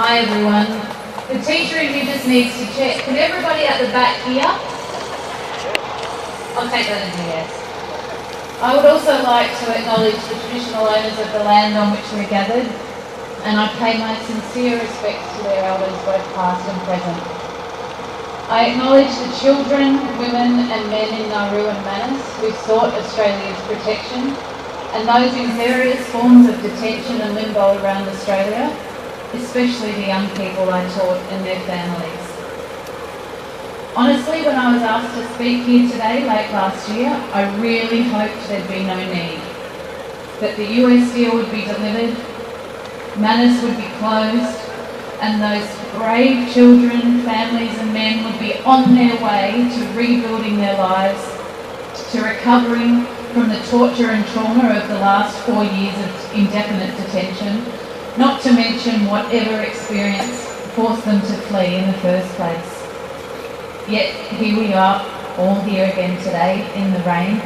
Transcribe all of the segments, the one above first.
Hi everyone. The teacher in me just needs to check. Can everybody at the back hear? I'll take that as a yes. I would also like to acknowledge the traditional owners of the land on which we're gathered, and I pay my sincere respects to their elders, both past and present. I acknowledge the children, women and men in Nauru and Manus who sought Australia's protection, and those in various forms of detention and limbo around Australia, especially the young people I taught and their families. Honestly, when I was asked to speak here today late last year, I really hoped there'd be no need. That the US deal would be delivered, Manus would be closed, and those brave children, families and men would be on their way to rebuilding their lives, to recovering from the torture and trauma of the last 4 years of indefinite detention, not to mention whatever experience forced them to flee in the first place. Yet here we are, all here again today in the rain.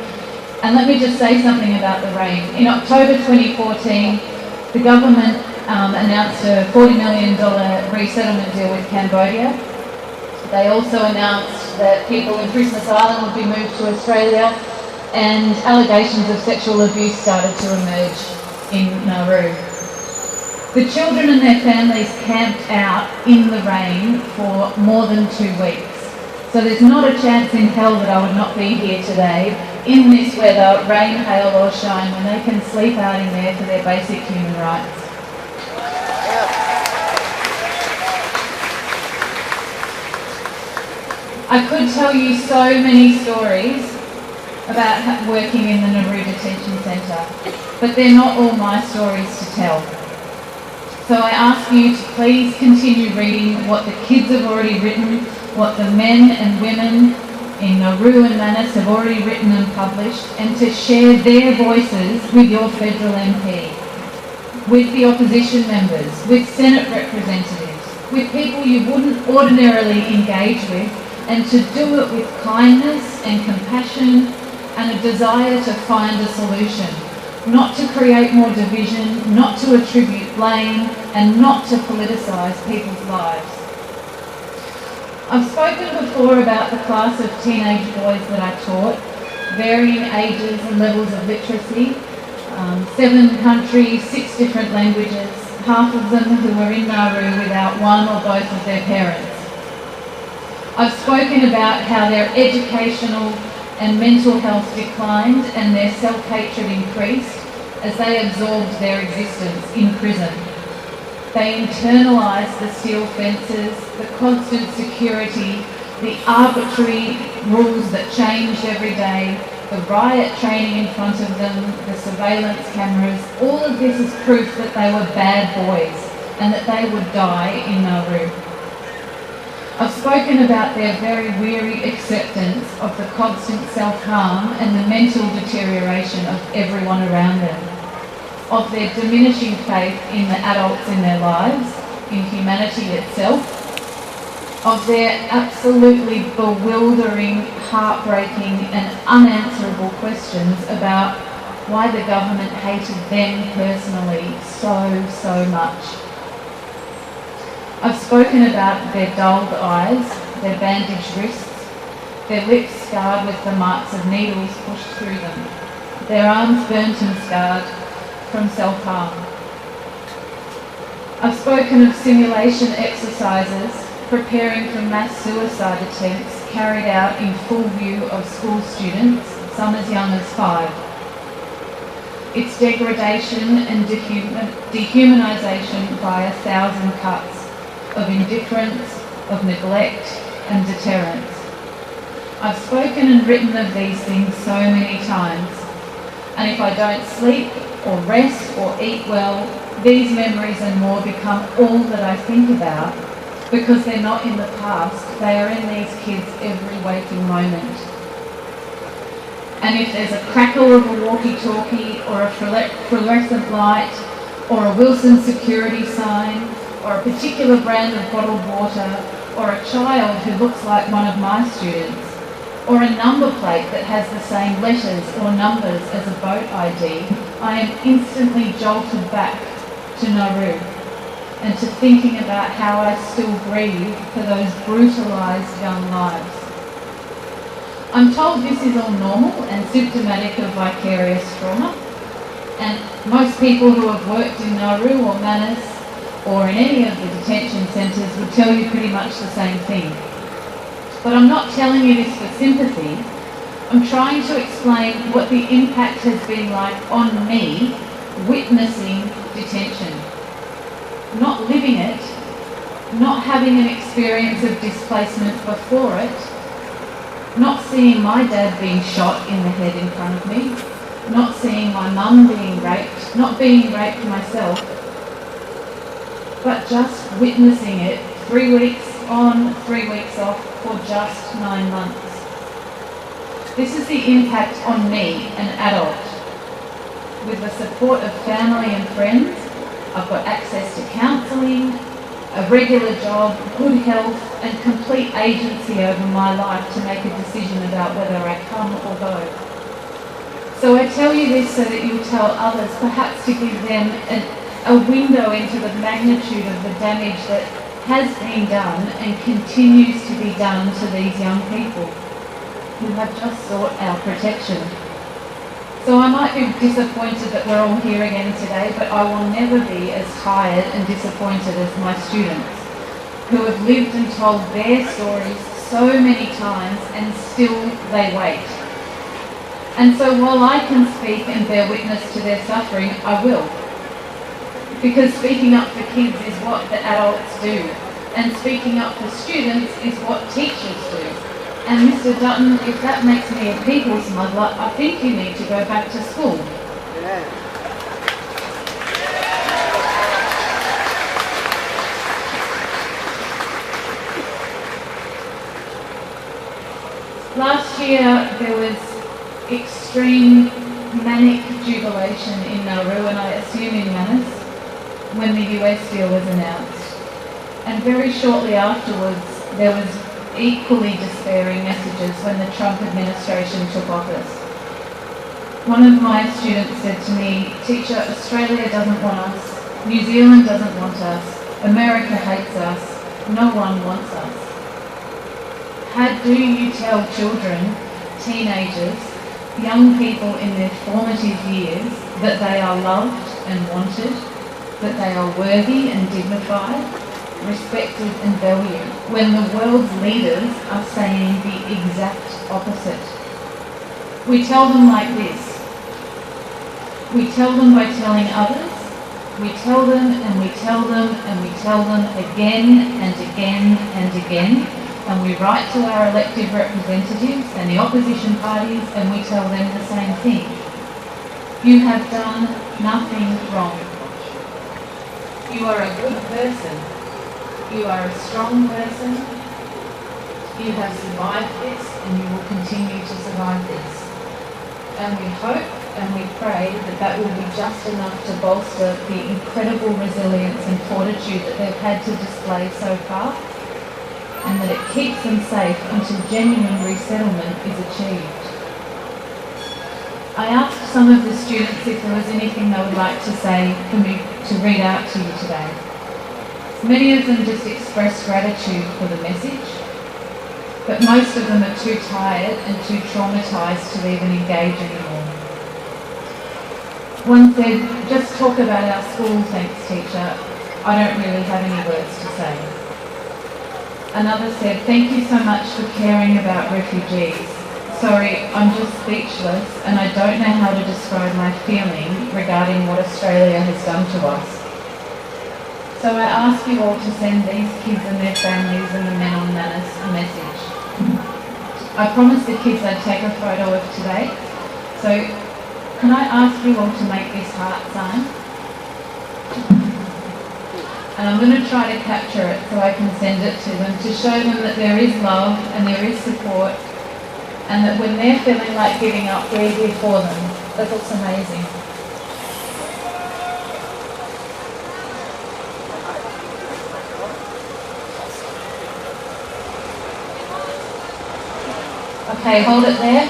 And let me just say something about the rain. In October 2014, the government announced a $40 million resettlement deal with Cambodia. They also announced that people in Christmas Island would be moved to Australia, and allegations of sexual abuse started to emerge in Nauru. The children and their families camped out in the rain for more than 2 weeks. So there's not a chance in hell that I would not be here today in this weather, rain, hail or shine, when they can sleep out in there for their basic human rights. I could tell you so many stories about working in the Nauru Detention Centre, but they're not all my stories to tell. So I ask you to please continue reading what the kids have already written, what the men and women in Nauru and Manus have already written and published, and to share their voices with your federal MP, with the opposition members, with Senate representatives, with people you wouldn't ordinarily engage with, and to do it with kindness and compassion and a desire to find a solution. Not to create more division, not to attribute blame, and not to politicise people's lives. I've spoken before about the class of teenage boys that I taught, varying ages and levels of literacy, 7 countries, 6 different languages, half of them who were in Nauru without one or both of their parents. I've spoken about how their educational and mental health declined and their self-hatred increased as they absorbed their existence in prison. They internalised the steel fences, the constant security, the arbitrary rules that changed every day, the riot training in front of them, the surveillance cameras. All of this is proof that they were bad boys and that they would die in Nauru. I've spoken about their very weary acceptance of the constant self-harm and the mental deterioration of everyone around them, of their diminishing faith in the adults in their lives, in humanity itself, of their absolutely bewildering, heartbreaking and unanswerable questions about why the government hated them personally so much. I've spoken about their dulled eyes, their bandaged wrists, their lips scarred with the marks of needles pushed through them, their arms burnt and scarred from self-harm. I've spoken of simulation exercises preparing for mass suicide attempts carried out in full view of school students, some as young as 5. Its degradation and dehumanisation by 1,000 cuts of indifference, of neglect and deterrence. I've spoken and written of these things so many times, and if I don't sleep or rest or eat well, these memories and more become all that I think about, because they're not in the past, they are in these kids' every waking moment. And if there's a crackle of a walkie-talkie or a fluorescent light or a Wilson security sign or a particular brand of bottled water or a child who looks like one of my students or a number plate that has the same letters or numbers as a boat ID, I am instantly jolted back to Nauru. and to thinking about how I still grieve for those brutalised young lives. I'm told this is all normal and symptomatic of vicarious trauma, and most people who have worked in Nauru or Manus or in any of the detention centres would tell you pretty much the same thing. But I'm not telling you this for sympathy. I'm trying to explain what the impact has been like on me witnessing detention. Not living it, not having an experience of displacement before it, not seeing my dad being shot in the head in front of me, not seeing my mum being raped, not being raped myself, but just witnessing it 3 weeks on, 3 weeks off for just 9 months. This is the impact on me, an adult. With the support of family and friends, I've got access to counselling, a regular job, good health, and complete agency over my life to make a decision about whether I come or go. So I tell you this so that you'll tell others, perhaps to give them a window into the magnitude of the damage that has been done and continues to be done to these young people who have just sought our protection. So I might be disappointed that we're all here again today, but I will never be as tired and disappointed as my students, who have lived and told their stories so many times and still they wait. And so while I can speak and bear witness to their suffering, I will. Because speaking up for kids is what the adults do, and speaking up for students is what teachers do. And Mr. Dutton, if that makes me a people smuggler, I think you need to go back to school. Yeah. Last year there was extreme manic jubilation in Nauru, and I assume in Manus, when the US deal was announced. And very shortly afterwards there was equally despairing messages when the Trump administration took office. One of my students said to me, "Teacher, Australia doesn't want us, New Zealand doesn't want us, America hates us, no one wants us." How do you tell children, teenagers, young people in their formative years that they are loved and wanted, that they are worthy and dignified, respected and valued, when the world's leaders are saying the exact opposite? We tell them like this. We tell them by telling others. We tell them and we tell them and we tell them again and again and again. And we write to our elected representatives and the opposition parties and we tell them the same thing. You have done nothing wrong. You are a good person. You are a strong person. You have survived this and you will continue to survive this. And we hope and we pray that that will be just enough to bolster the incredible resilience and fortitude that they've had to display so far, and that it keeps them safe until genuine resettlement is achieved. I asked some of the students if there was anything they would like to say for me to read out to you today. Many of them just expressed gratitude for the message, but most of them are too tired and too traumatised to even engage anymore. One said, "Just talk about our school, thanks teacher. I don't really have any words to say." Another said, "Thank you so much for caring about refugees. Sorry, I'm just speechless and I don't know how to describe my feeling regarding what Australia has done to us." So I ask you all to send these kids and their families and the men on Manus a message. I promised the kids I'd take a photo of today, so can I ask you all to make this heart sign? And I'm going to try to capture it so I can send it to them to show them that there is love and there is support, and that when they're feeling like giving up, we're here for them. That looks amazing. Okay, hold it there.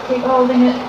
Keep holding it.